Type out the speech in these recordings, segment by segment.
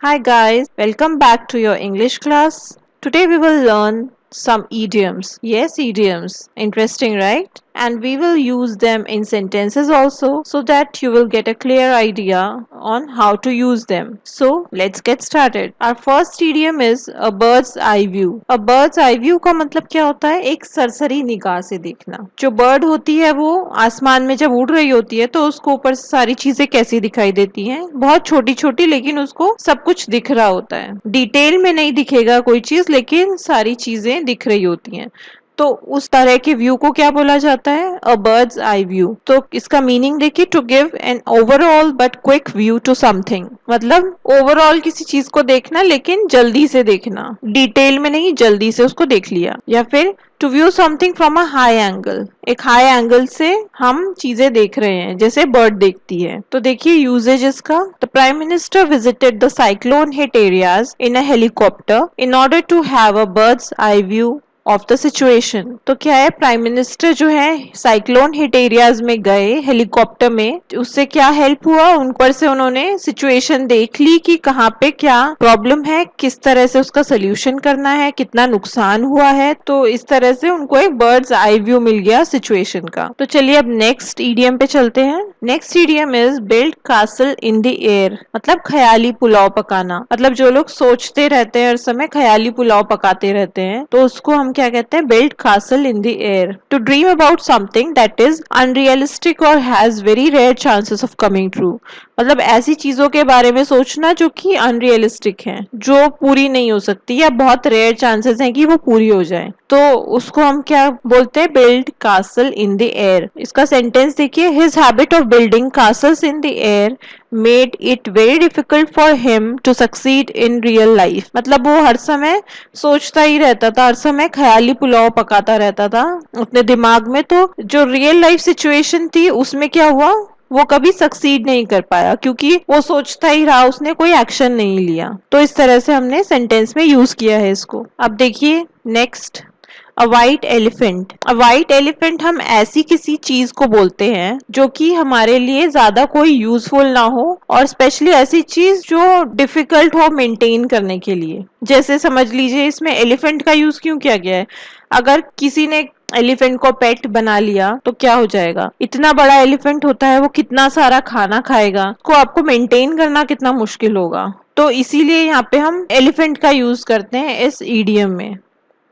Hi guys, welcome back to your English class. Today we will learn some idioms. Yes, idioms. Interesting, right? And we will use them in sentences also so that you will get a clear idea on how to use them. So, let's get started. Our first idiom is a bird's eye view. A bird's eye view का मतलब क्या होता है? एक सरसरी निगाह से देखना. जो बर्ड होती है वो आसमान में जब उड़ रही होती है तो उसको ऊपर से सारी चीजें कैसी दिखाई देती हैं? बहुत छोटी छोटी, लेकिन उसको सब कुछ दिख रहा होता है. डिटेल में नहीं दिखेगा कोई चीज, लेकिन सारी चीजें दिख रही होती हैं. तो उस तरह के व्यू को क्या बोला जाता है? A bird's eye view. तो इसका मीनिंग देखिए, to give an overall but quick view to something. मतलब ओवरऑल किसी चीज को देखना, लेकिन जल्दी से देखना, डिटेल में नहीं, जल्दी से उसको देख लिया. या फिर to view something from a high angle. एक हाई एंगल से हम चीजें देख रहे हैं, जैसे बर्ड देखती है. तो देखिए यूजेज इसका. The prime minister visited the cyclone hit areas in a helicopter in order to have a bird's eye view of the situation. तो क्या है, प्राइम मिनिस्टर जो है साइक्लोन हिट एरियाज में गए हेलीकॉप्टर में. उससे क्या हेल्प हुआ? उन पर से उन्होंने सिचुएशन देख ली कि कहाँ पे क्या प्रॉब्लम है, किस तरह से उसका सोल्यूशन करना है, कितना नुकसान हुआ है. तो इस तरह से उनको एक बर्ड्स आई व्यू मिल गया सिचुएशन का. तो चलिए अब नेक्स्ट ईडियम पे चलते हैं. Next idiom is build castle in the air. मतलब ख्याली पुलाव पकाना. मतलब जो लोग सोचते रहते हैं हर समय, ख्याली पुलाव पकाते रहते हैं, तो उसको हम क्या कहते हैं? Build castle in the air. To dream about something that is unrealistic और has very rare chances of coming true. मतलब ऐसी चीजों के बारे में सोचना जो कि अनरियलिस्टिक है, जो पूरी नहीं हो सकती, या बहुत रेयर चांसेस हैं कि वो पूरी हो जाए. तो उसको हम क्या बोलते हैं? Build castle in the air. इसका सेंटेंस देखिए. His habit of building castles in the air made it very difficult for him to succeed in real life. मतलब वो हर समय सोचता ही रहता था, हर समय ख्याली पुलाव पकाता रहता था अपने दिमाग में. तो जो रियल लाइफ सिचुएशन थी उसमें क्या हुआ? वो कभी सक्सीड नहीं कर पाया, क्योंकि वो सोचता ही रहा, उसने कोई एक्शन नहीं लिया. तो इस तरह से हमने सेंटेंस में यूज किया है इसको. अब देखिए नेक्स्ट, अ वाइट एलिफेंट. अ वाइट एलिफेंट हम ऐसी किसी चीज को बोलते हैं जो कि हमारे लिए ज्यादा कोई यूजफुल ना हो, और स्पेशली ऐसी चीज जो डिफिकल्ट हो मेंटेन करने के लिए. जैसे समझ लीजिए इसमें एलिफेंट का यूज क्यों किया गया है? अगर किसी ने एलिफेंट को पेट बना लिया तो क्या हो जाएगा? इतना बड़ा एलिफेंट होता है, वो कितना सारा खाना खाएगा, को आपको मेंटेन करना कितना मुश्किल होगा. तो इसीलिए यहाँ पे हम एलिफेंट का यूज करते हैं इस ईडियम में,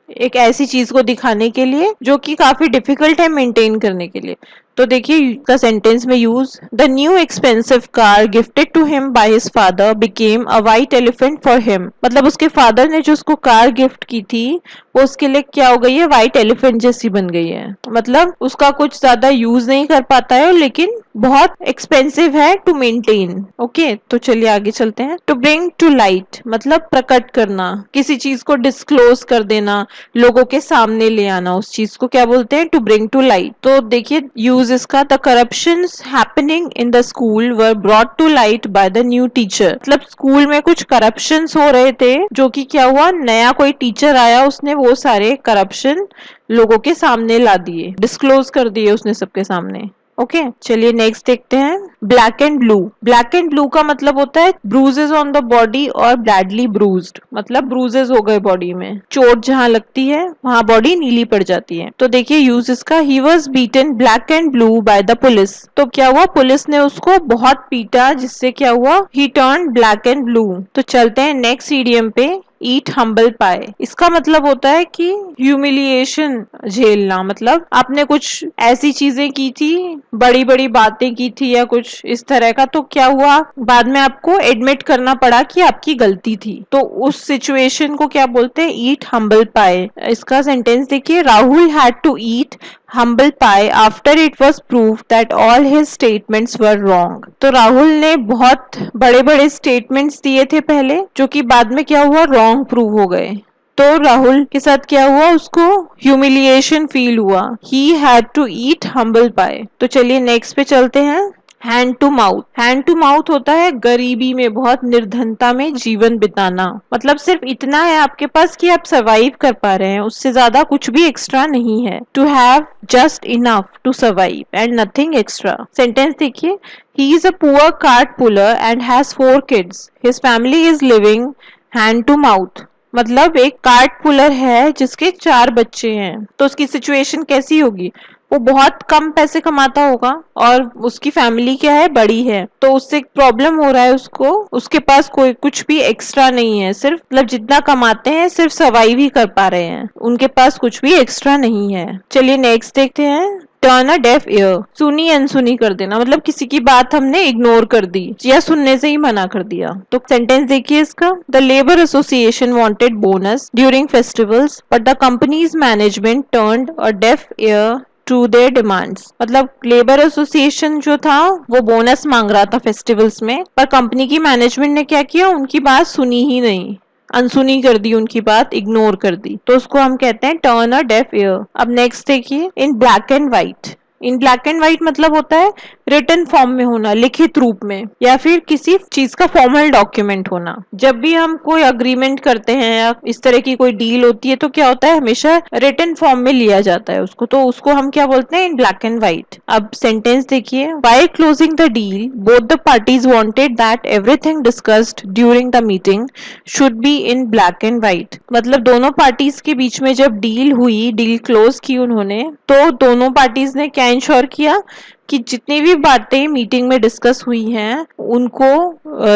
एक ऐसी चीज को दिखाने के लिए जो कि काफी डिफिकल्ट है मेंटेन करने के लिए. तो देखिए इसका सेंटेंस में use. The new expensive car gifted to him by his father became a white elephant for him. मतलब उसके फादर ने जो उसको कार गिफ्ट की थी वो उसके लिए क्या हो गई है? वाइट एलिफेंट जैसी बन गई है. मतलब उसका कुछ ज्यादा यूज नहीं कर पाता है, लेकिन बहुत एक्सपेंसिव है टू मेंटेन. ओके, तो चलिए आगे चलते हैं. टू ब्रिंग टू लाइट मतलब प्रकट करना, किसी चीज को डिस्क्लोज कर देना, लोगों के सामने ले आना. उस चीज को क्या बोलते हैं? To bring to light. तो देखिए यूज इसका. The corruptions happening in the school were brought to light by the new teacher. मतलब स्कूल में कुछ करप्शंस हो रहे थे, जो कि क्या हुआ? नया कोई टीचर आया, उसने वो सारे करप्शन लोगों के सामने ला दिए, डिस्क्लोज कर दिए उसने सबके सामने. ओके, चलिए नेक्स्ट देखते हैं. Black and blue. Black and blue का मतलब होता है ब्रूजेस ऑन द बॉडी और बैडली ब्रूज्ड. मतलब ब्रूजेस हो गए बॉडी में, चोट जहां लगती है वहां बॉडी नीली पड़ जाती है. तो देखिए यूज इसका. He was beaten black and blue by the police. तो क्या हुआ? पुलिस ने उसको बहुत पीटा, जिससे क्या हुआ? ही टर्न ब्लैक एंड ब्लू. तो चलते हैं नेक्स्ट ईडियम पे. ईट हम्बल पाए. इसका मतलब होता है कि ह्यूमिलिएशन झेलना. मतलब आपने कुछ ऐसी चीजें की थी, बड़ी बड़ी बातें की थी या कुछ इस तरह का, तो क्या हुआ? बाद में आपको एडमिट करना पड़ा कि आपकी गलती थी. तो उस सिचुएशन को क्या बोलते हैं? ईट हम्बल पाए. इसका सेंटेंस देखिए. Rahul had to eat humble pie after it was proved that all his statements were wrong. तो राहुल ने बहुत बड़े बड़े स्टेटमेंट्स दिए थे पहले, जो कि बाद में क्या हुआ? रॉन्ग प्रूव हो गए. तो राहुल के साथ क्या हुआ? उसको ह्यूमिलिएशन फील हुआ. He had to eat humble pie. तो चलिए नेक्स्ट पे चलते हैं. हैंड टू माउथ होता है गरीबी में, बहुत निर्धनता में जीवन बिताना। मतलब सिर्फ इतना है आपके पास कि आप सर्वाइव कर पा रहे हैं, उससे ज्यादा कुछ भी एक्स्ट्रा नहीं है। To have just enough to survive and nothing extra. Sentence देखिए, he is a poor cart puller and has 4 kids, his family is living hand to mouth. मतलब एक कार्ट पुलर है जिसके 4 बच्चे हैं, तो उसकी सिचुएशन कैसी होगी? वो बहुत कम पैसे कमाता होगा और उसकी फैमिली क्या है, बड़ी है, तो उससे प्रॉब्लम हो रहा है उसको, उसके पास कोई कुछ भी एक्स्ट्रा नहीं है, सिर्फ मतलब जितना कमाते हैं सिर्फ सर्वाइव ही कर पा रहे हैं, उनके पास कुछ भी एक्स्ट्रा नहीं है। चलिए नेक्स्ट देखते हैं। टर्न अ डेफ ईयर, सुनी अनसुनी कर देना, मतलब किसी की बात हमने इग्नोर कर दी या सुनने से ही मना कर दिया। तो सेंटेंस देखिए इसका, the labour association wanted bonus during festivals but the company's management turned a deaf ear to their demands. मतलब लेबर एसोसिएशन जो था वो बोनस मांग रहा था फेस्टिवल्स में, पर कंपनी की मैनेजमेंट ने क्या किया, उनकी बात सुनी ही नहीं, अनसुनी कर दी, उनकी बात इग्नोर कर दी, तो उसको हम कहते हैं टर्न अ डेफ ईयर। अब नेक्स्ट देखिए, in black and white. In black and white मतलब होता है रिटन फॉर्म में होना, लिखित रूप में, या फिर किसी चीज का फॉर्मल डॉक्यूमेंट होना। जब भी हम कोई अग्रीमेंट करते हैं या इस तरह की कोई डील होती है तो क्या होता है, हमेशा रिटन फॉर्म में लिया जाता है उसको, तो उसको हम क्या बोलते हैं, इन ब्लैक एंड व्हाइट। अब सेंटेंस देखिए, while closing the deal both the parties wanted that everything discussed during the meeting should be in black and white. मतलब दोनों पार्टीज के बीच में जब डील हुई, डील क्लोज की उन्होंने, तो दोनों पार्टीज ने क्या इंश्योर किया कि जितनी भी बातें मीटिंग में डिस्कस हुई हैं उनको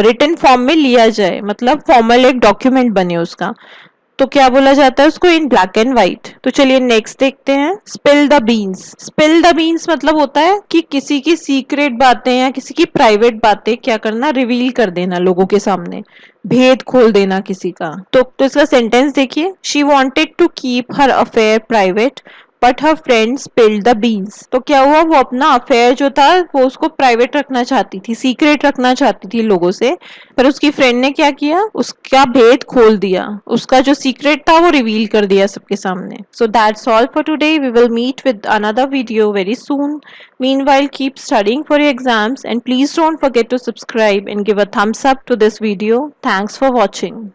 रिटन फॉर्म में लिया जाए, मतलब फॉर्मल एक डॉक्यूमेंट बने उसका, तो क्या बोला जाता है उसको, इन ब्लैक एंड व्हाइट। तो चलिए नेक्स्ट देखते हैं, spill the beans. Spill the beans मतलब होता है कि किसी की सीक्रेट बातें या किसी की प्राइवेट बातें क्या करना, रिवील कर देना लोगों के सामने, भेद खोल देना किसी का। तो इसका सेंटेंस देखिए, she wanted to keep her affair private but her friend spilled the beans. तो क्या हुआ, वो अपना अफेयर जो था वो उसको प्राइवेट रखना चाहती थी, सीक्रेट रखना चाहती थी लोगों से, पर उसकी फ्रेंड ने क्या किया, उसका भेद खोल दिया, उसका जो सीक्रेट था वो रिवील कर दिया सबके सामने। So that's all for today, we will meet with another video very soon. Meanwhile, keep studying for your exams and please don't forget to subscribe and give a thumbs up to this video. Thanks for watching.